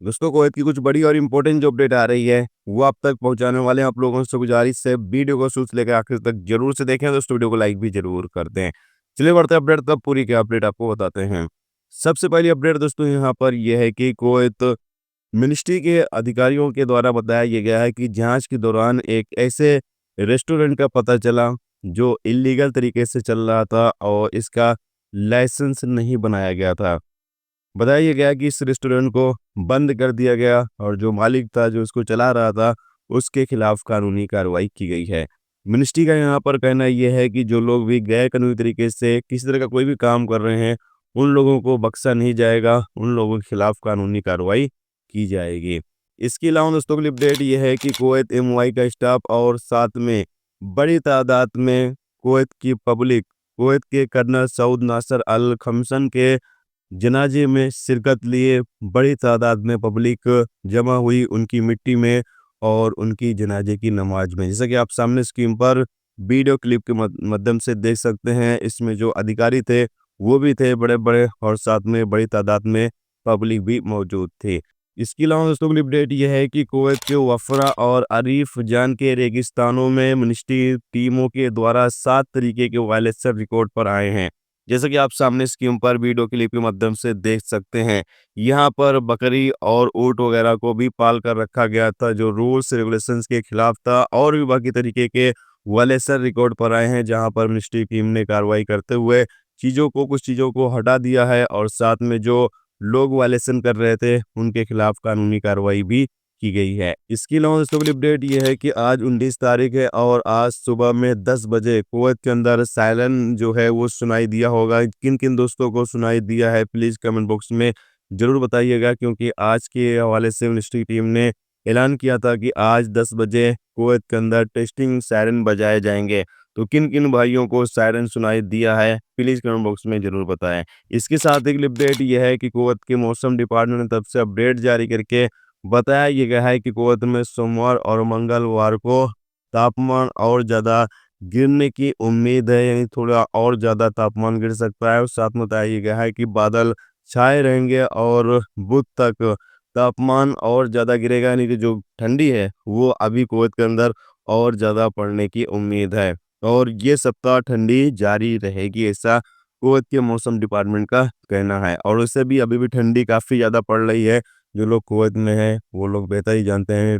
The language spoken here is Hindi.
दोस्तों कुवैत की कुछ बड़ी और इम्पोर्टेंट जो अपडेट आ रही है वो आप तक पहुंचाने वाले हैं। आप लोगों से गुजारिश है वीडियो को शुरू से लेकर आखिर तक जरूर से देखें। दोस्तों वीडियो को लाइक भी जरूर कर दें। चलिए बढ़ते हैं अपडेट तक, पूरी क्या अपडेट आपको बताते हैं। सबसे पहली अपडेट दोस्तों यहाँ पर यह है कि कुवैत मिनिस्ट्री के अधिकारियों के द्वारा बताया ये गया है कि जांच के दौरान एक ऐसे रेस्टोरेंट का पता चला जो इलीगल तरीके से चल रहा था और इसका लाइसेंस नहीं बनाया गया था। बताया गया कि इस रेस्टोरेंट को बंद कर दिया गया और जो मालिक था जो इसको चला रहा था उसके खिलाफ कानूनी कार्रवाई की गई है। मिनिस्ट्री का यहाँ पर कहना यह है कि जो लोग भी गैर कानूनी तरीके से किसी तरह का कोई भी काम कर रहे हैं उन लोगों को बख्शा नहीं जाएगा, उन लोगों के खिलाफ कानूनी कार्रवाई की जाएगी। इसके अलावा दोस्तों के लिए अपडेट यह है कि कुवैत एमओआई का स्टाफ और साथ में बड़ी तादाद में कुवैत की पब्लिक कुवैत के कर्नल सऊद नासर अल खमसन के जनाजे में शिरकत लिए बड़ी तादाद में पब्लिक जमा हुई उनकी मिट्टी में और उनकी जनाजे की नमाज में। जैसा कि आप सामने स्क्रीन पर वीडियो क्लिप के माध्यम से देख सकते हैं, इसमें जो अधिकारी थे वो भी थे बड़े बड़े और साथ में बड़ी तादाद में पब्लिक भी मौजूद थी। इसके अलावा दोस्तों की अपडेट यह है कि कुवैत के वफरा और अरीफ जान के रेगिस्तानों में मिनिस्ट्री टीमों के द्वारा 7 तरीके के वायलेशन रिकॉर्ड पर आए हैं। जैसा कि आप सामने स्क्रीन पर वीडियो क्लिप के माध्यम से देख सकते हैं, यहाँ पर बकरी और ऊँट वगैरह को भी पाल कर रखा गया था जो रूल्स रेगुलेशंस के खिलाफ था और भी बाकी तरीके के वायलेशन रिकॉर्ड पर आए हैं, जहाँ पर मिनिस्ट्री टीम ने कार्रवाई करते हुए कुछ चीज़ों को हटा दिया है और साथ में जो लोग वायलेशन कर रहे थे उनके खिलाफ कानूनी कार्रवाई भी की गई है। इसके अलावा दोस्तों की अपडेट ये है कि आज 19 तारीख है और आज सुबह में 10 बजे कुवैत के अंदर सायरन जो है वो सुनाई दिया होगा। किन किन दोस्तों को सुनाई दिया है प्लीज़ कमेंट बॉक्स में ज़रूर बताइएगा, क्योंकि आज के हवाले से मिनिस्ट्री टीम ने ऐलान किया था कि आज 10 बजे कुवैत के अंदर टेस्टिंग सायरन बजाए जाएंगे। तो किन किन भाइयों को सायरन सुनाई दिया है प्लीज़ कमेंट बॉक्स में ज़रूर बताएं। इसके साथ एक अपडेट यह है कि कुवैत के मौसम डिपार्टमेंट ने तरफ से अपडेट जारी करके बताया ये गया है कि कुवैत में सोमवार और मंगलवार को तापमान और ज़्यादा गिरने की उम्मीद है, यानी थोड़ा और ज़्यादा तापमान गिर सकता है। और साथ में बताया गया है कि बादल छाए रहेंगे और बुध तक तापमान और ज़्यादा गिरेगा, यानी कि जो ठंडी है वो अभी कुवैत के अंदर और ज़्यादा पड़ने की उम्मीद है और ये सप्ताह ठंडी जारी रहेगी, ऐसा कुवैत के मौसम डिपार्टमेंट का कहना है। और उससे भी अभी भी ठंडी काफ़ी ज़्यादा पड़ रही है। जो लोग कुवैत में हैं वो लोग बेहतर ही जानते हैं